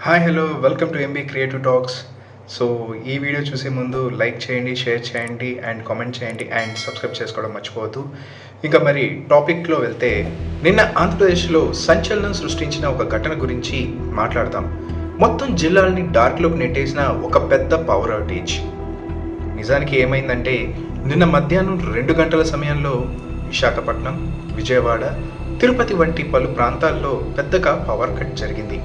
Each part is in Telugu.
Hi hello welcome to MB creative talks. So ఈ వీడియో చూసే ముందు లైక్ చేయండి, షేర్ చేయండి అండ్ కామెంట్ చేయండి అండ్ సబ్స్క్రైబ్ చేసుకోవడం మర్చిపోవద్దు. ఇంకా మరి టాపిక్లో వెళ్తే, నిన్న ఆంధ్రప్రదేశ్లో సంచలనం సృష్టించిన ఒక ఘటన గురించి మాట్లాడదాం. మొత్తం జిల్లాలని డార్క్లోకి నెట్టేసిన ఒక పెద్ద పవర్ అవుటేజ్. నిజానికి ఏమైందంటే, నిన్న మధ్యాహ్నం 2 గంటల సమయంలో విశాఖపట్నం, విజయవాడ, తిరుపతి వంటి పలు ప్రాంతాల్లో పెద్దగా పవర్ కట్ జరిగింది.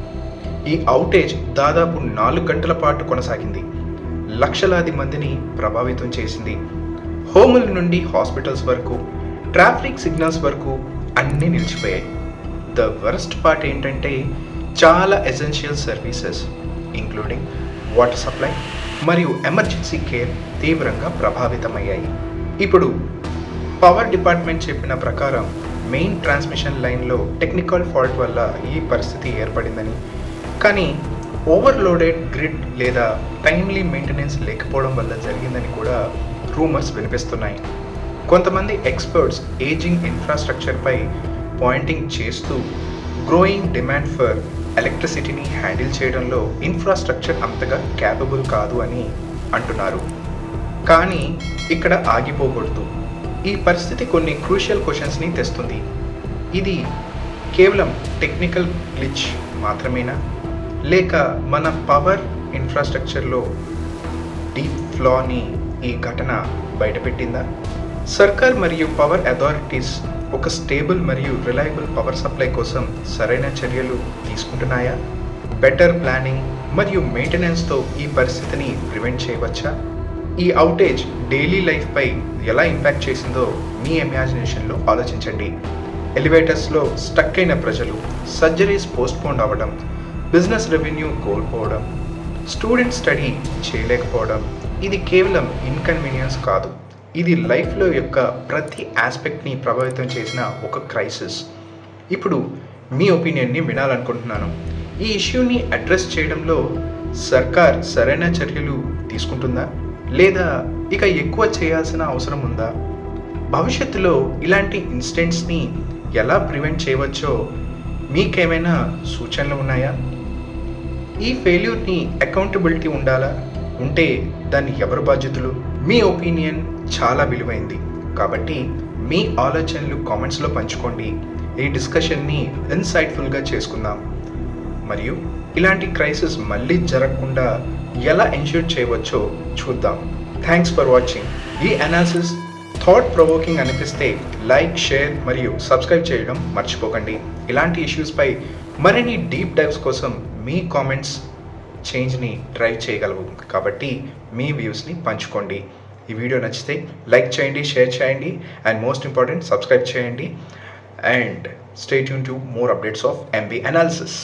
ఈ అవుటేజ్ దాదాపు 4 గంటల పాటు కొనసాగింది. లక్షలాది మందిని ప్రభావితం చేసింది. హోముల నుండి హాస్పిటల్స్ వరకు, ట్రాఫిక్ సిగ్నల్స్ వరకు అన్నీ నిలిచిపోయాయి. ద వరస్ట్ పార్ట్ ఏంటంటే, చాలా essential services including water supply మరియు ఎమర్జెన్సీ కేర్ తీవ్రంగా ప్రభావితమయ్యాయి. ఇప్పుడు పవర్ డిపార్ట్మెంట్ చెప్పిన ప్రకారం మెయిన్ ట్రాన్స్మిషన్ లైన్లో టెక్నికల్ ఫాల్ట్ వల్ల ఈ పరిస్థితి ఏర్పడిందని, కానీ ఓవర్లోడెడ్ గ్రిడ్ లేదా టైమ్లీ మెయింటెనెన్స్ లేకపోవడం వల్ల జరిగిందని కూడా రూమర్స్ వినిపిస్తున్నాయి. కొంతమంది ఎక్స్పర్ట్స్ ఏజింగ్ ఇన్ఫ్రాస్ట్రక్చర్పై పాయింటింగ్ చేస్తూ గ్రోయింగ్ డిమాండ్ ఫర్ ఎలక్ట్రిసిటీని హ్యాండిల్ చేయడంలో ఇన్ఫ్రాస్ట్రక్చర్ అంతగా క్యాపబుల్ కాదు అని అంటున్నారు. కానీ ఇక్కడ ఆగిపోకూడదు. ఈ పరిస్థితి కొన్ని క్రూషియల్ క్వశ్చన్స్ని తెస్తుంది. ఇది కేవలం టెక్నికల్ గ్లిచ్ మాత్రమేనా, లేక మన పవర్ ఇన్ఫ్రాస్ట్రక్చర్లో డీప్ ఫ్లాని ఈ ఘటన బయటపెట్టిందా? సర్కార్ మరియు పవర్ అథారిటీస్ ఒక స్టేబుల్ మరియు రిలయబుల్ పవర్ సప్లై కోసం సరైన చర్యలు తీసుకుంటున్నాయా? బెటర్ ప్లానింగ్ మరియు మెయింటెనెన్స్తో ఈ పరిస్థితిని ప్రివెంట్ చేయవచ్చా? ఈ అవుటేజ్ డైలీ లైఫ్పై ఎలా ఇంపాక్ట్ చేసిందో మీ ఇమాజినేషన్లో ఆలోచించండి. ఎలివేటర్స్లో స్టక్ అయిన ప్రజలు, సర్జరీస్ పోస్ట్పోన్ అవ్వడం, బిజినెస్ రెవెన్యూ కోల్పోవడం, స్టూడెంట్ స్టడీ చేయలేకపోవడం, ఇది కేవలం ఇన్కన్వీనియన్స్ కాదు. ఇది లైఫ్లో యొక్క ప్రతి ఆస్పెక్ట్ని ప్రభావితం చేసిన ఒక క్రైసిస్. ఇప్పుడు మీ ఒపీనియన్ని వినాలనుకుంటున్నాను. ఈ ఇష్యూని అడ్రస్ చేయడంలో సర్కార్ సరైన చర్యలు తీసుకుంటుందా, లేదా ఇక ఎక్కువ చేయాల్సిన అవసరం ఉందా? భవిష్యత్తులో ఇలాంటి ఇన్సిడెంట్స్ని ఎలా ప్రివెంట్ చేయవచ్చో మీకేమైనా సూచనలు ఉన్నాయా? ఈ ఫెయిల్యూర్ని అకౌంటబిలిటీ ఉండాలా? ఉంటే దాన్ని ఎవరు బాధ్యతలు? మీ ఒపీనియన్ చాలా విలువైంది, కాబట్టి మీ ఆలోచనలు కామెంట్స్లో పంచుకోండి. ఈ డిస్కషన్ని ఇన్సైట్ఫుల్గా చేసుకుందాం మరియు ఇలాంటి క్రైసిస్ మళ్ళీ జరగకుండా ఎలా ఎన్ష్యూర్ చేయవచ్చో చూద్దాం. Thanks for watching. ఈ అనాలిసిస్ థాట్ ప్రొవోకింగ్ అనిపిస్తే లైక్, షేర్ మరియు సబ్స్క్రైబ్ చేయడం మర్చిపోకండి. ఇలాంటి ఇష్యూస్పై మరిన్ని డీప్ డైవ్స్ కోసం మీ కామెంట్స్ చేంజ్ని డ్రైవ్ చేయగలవు, కాబట్టి మీ వ్యూస్ని పంచుకోండి. ఈ వీడియో నచ్చితే లైక్ చేయండి, షేర్ చేయండి అండ్ మోస్ట్ ఇంపార్టెంట్ సబ్స్క్రైబ్ చేయండి and stay tune to more updates of MB analysis.